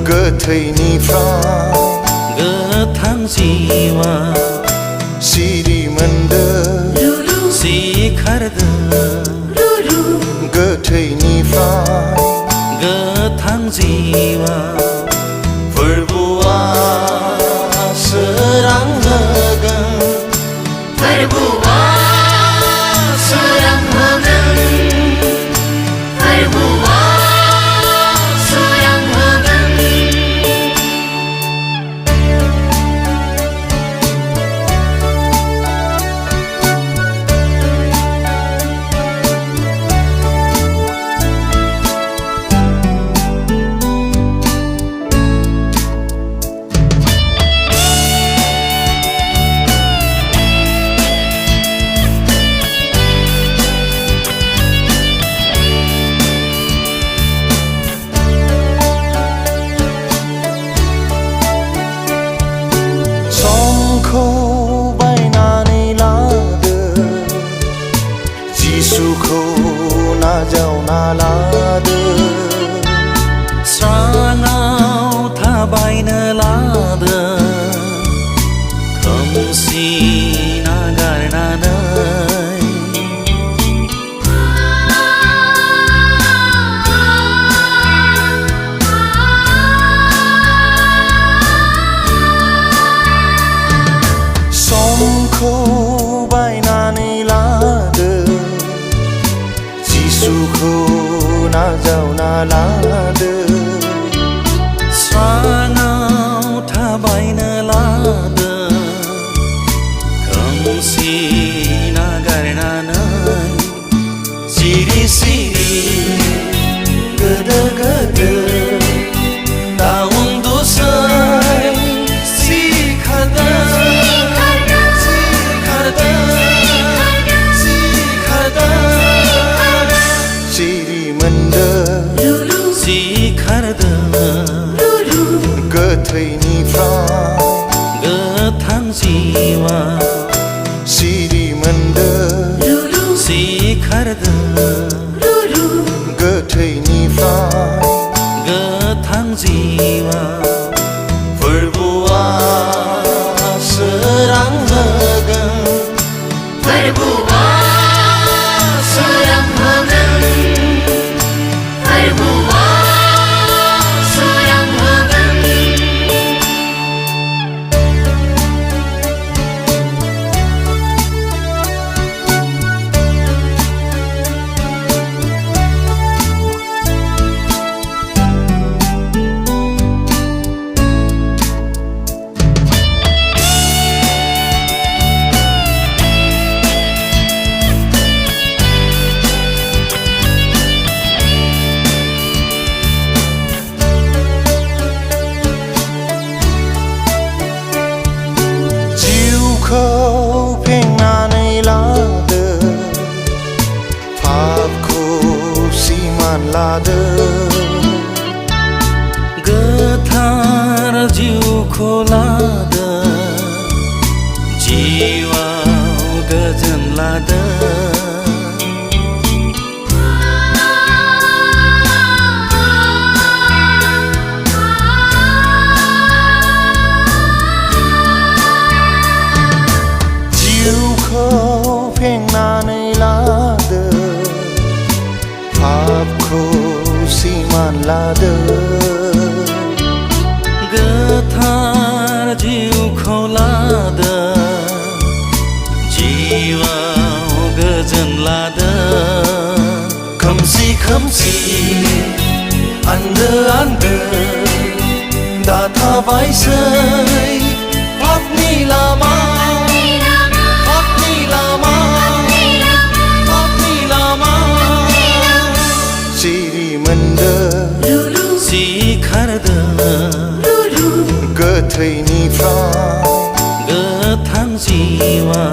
गोथैनिफ्राय गोथां जिवा सिरि मोनदों सिखारदों गोथैनिफ्राय गोथां जिवा फोरबुआ सोरां होगोन फोरबुआ सोरां होगोन फोरबुआ सोरां होगोन बायनानै लादो जिसुखौ नाजावना लादो स्राङाव थाबायनो लादो खोमसि नागारनानै समखौ बायनानै लादो जिसुखौ नाजावना लादो स्राङाव थाबायनो लादो खोमसि नागारनानै सिरि सिरि गोदो गोदो दा उन्दुसै सिखारदों गोथैनिफ्राय गोथां जिवा सिरि मोनदों सिखारदों गोथैनिफ्राय गोथां जिवा फोरबुआ सोरां होगोन फोरबुआ सोरां होगोन फोरबुआ सोरां होगोन फेंनानै लादो पापखौ सिमान लादो गोथार जिउखौ लादो जिउआव गोजोन लादो फेंनानै लादो पापखौ सिमान लादो गोथार जिउखौ लादो जिउआव गोजोन लादो खोमसि खोमसि आन्दो आन्दो दा थाबायसै पापनि लामा सिरि मोनदों सिखारदों गोथैनिफ्राय गोथां जिवा